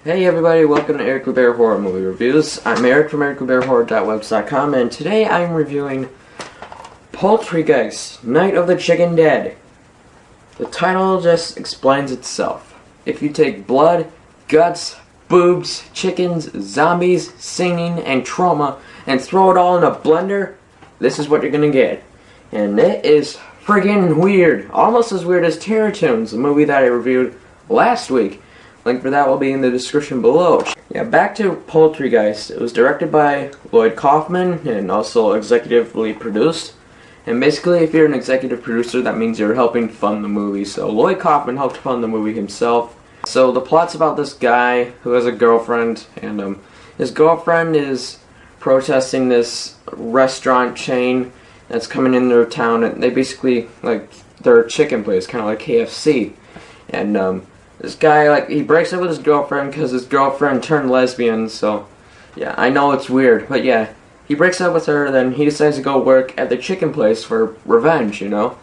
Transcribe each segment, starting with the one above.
Hey everybody, welcome to Eric Loubert Horror Movie Reviews. I'm Eric from ericlouberthorror.webs.com, and today I'm reviewing Poultrygeist, Night of the Chicken Dead. The title just explains itself. If you take blood, guts, boobs, chickens, zombies, singing, and Troma, and throw it all in a blender, this is what you're gonna get. And it is friggin' weird. Almost as weird as Terror Tunes, the movie that I reviewed last week. Link for that will be in the description below. Yeah, back to Poultrygeist. It was directed by Lloyd Kaufman and also executively produced. And basically, if you're an executive producer, that means you're helping fund the movie. So Lloyd Kaufman helped fund the movie himself. So the plot's about this guy who has a girlfriend, and his girlfriend is protesting this restaurant chain that's coming into their town, and they basically, like, they're a chicken place, kind of like KFC. And this guy, he breaks up with his girlfriend because his girlfriend turned lesbian, so, yeah, I know it's weird, but yeah, he breaks up with her, then he decides to go work at the chicken place for revenge, you know?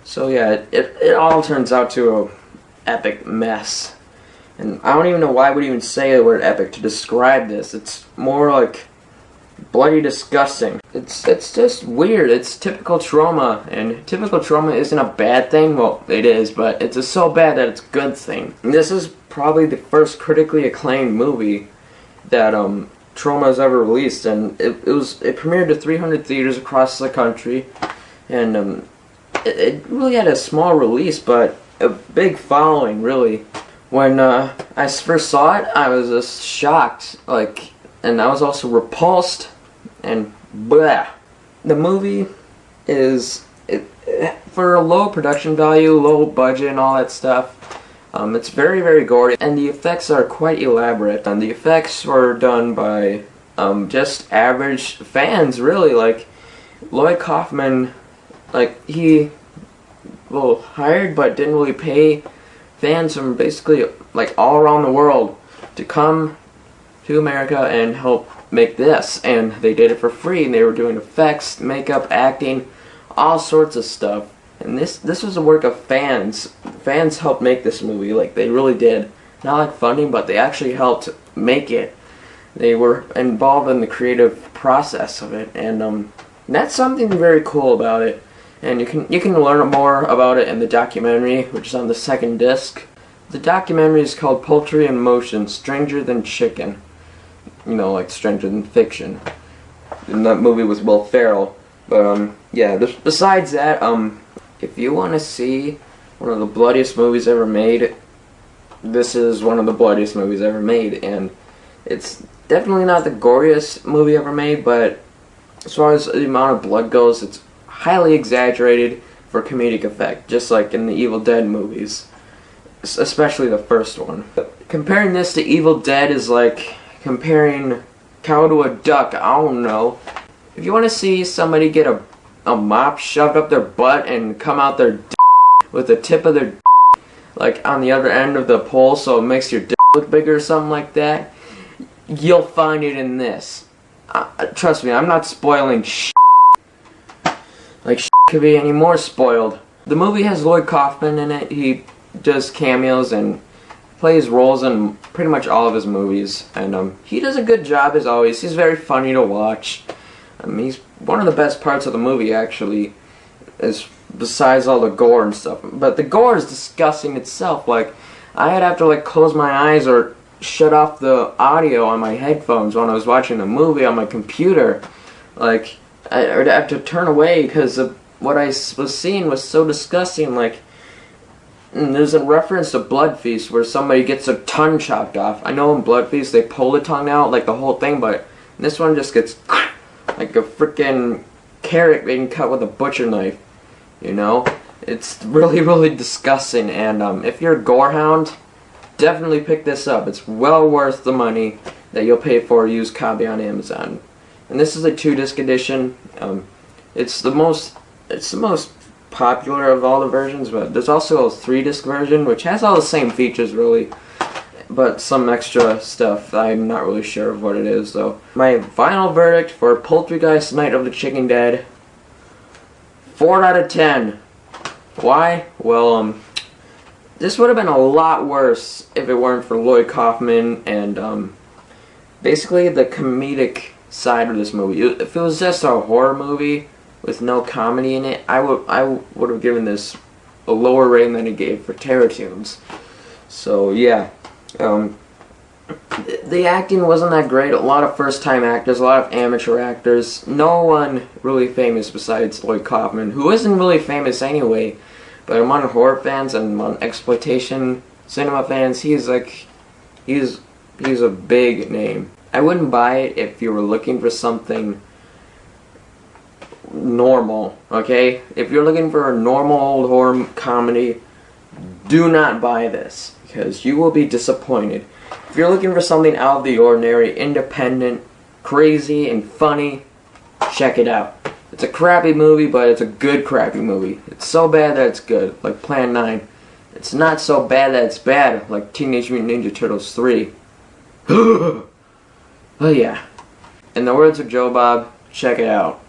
So, yeah, it all turns out to a epic mess. And I don't even know why I would even say the word epic to describe this. It's more like bloody disgusting. It's just weird. It's typical Troma, and typical Troma isn't a bad thing. Well, it is, but it's so bad that it's a good thing. And this is probably the first critically acclaimed movie that Troma has ever released, and it premiered to 300 theaters across the country, and it really had a small release, but a big following, really. When I first saw it, I was just shocked, and I was also repulsed, and blah. The movie is, for a low production value, low budget and all that stuff, it's very, very gory, and the effects are quite elaborate. And the effects were done by just average fans, really. Like, Lloyd Kaufman, he hired but didn't really pay fans from basically all around the world to come to America and help make this, and they did it for free, and they were doing effects, makeup, acting, all sorts of stuff. And this was a work of fans. Fans helped make this movie, they really did. Not like funding, but they actually helped make it. They were involved in the creative process of it, and that's something very cool about it. And you can learn more about it in the documentary, which is on the second disc. The documentary is called Poultry in Motion, Stranger Than Chicken. You know, like Stranger Than Fiction. And that movie was Will Ferrell. But, yeah, besides that, if you want to see one of the bloodiest movies ever made, this is one of the bloodiest movies ever made. And it's definitely not the goriest movie ever made, but as far as the amount of blood goes, it's highly exaggerated for comedic effect, just like in the Evil Dead movies. Especially the first one. Comparing this to Evil Dead is like comparing cow to a duck. I don't know. If you want to see somebody get a mop shoved up their butt and come out their with the tip of their on the other end of the pole so it makes your look bigger or something like that, you'll find it in this. Trust me, I'm not spoiling could be any more spoiled. The movie has Lloyd Kaufman in it. He does cameos and plays roles in pretty much all of his movies, and he does a good job as always. He's very funny to watch. He's one of the best parts of the movie, actually, is besides all the gore and stuff. But the gore is disgusting itself. I had to close my eyes or shut off the audio on my headphones when I was watching the movie on my computer. I would have to turn away because what I was seeing was so disgusting. And there's a reference to Blood Feast where somebody gets their tongue chopped off. I know in Blood Feast they pull the tongue out, the whole thing, but this one just gets like a freaking carrot being cut with a butcher knife. You know? It's really, really disgusting, and if you're a gorehound, definitely pick this up. It's well worth the money that you'll pay for a used copy on Amazon. And this is a 2-disc edition. It's the most popular of all the versions, but there's also a 3-disc version which has all the same features, really, but some extra stuff. I'm not really sure of what it is, though. My final verdict for Poultrygeist, Night of the Chicken Dead: 4 out of 10. Why? Well, This would have been a lot worse if it weren't for Lloyd Kaufman and basically the comedic side of this movie. If it was just a horror movie with no comedy in it, I would have given this a lower rating than it gave for Terror Tunes. So yeah, the acting wasn't that great. A lot of first-time actors, a lot of amateur actors. No one really famous besides Lloyd Kaufman, who isn't really famous anyway. But among horror fans and among exploitation cinema fans, he's a big name. I wouldn't buy it if you were looking for something normal, okay? If you're looking for a normal old horror comedy, do not buy this, because you will be disappointed. If you're looking for something out of the ordinary, independent, crazy, and funny, check it out. It's a crappy movie, but it's a good crappy movie. It's so bad that it's good, like Plan 9. It's not so bad that it's bad, like Teenage Mutant Ninja Turtles 3. But yeah, in the words of Joe Bob, check it out.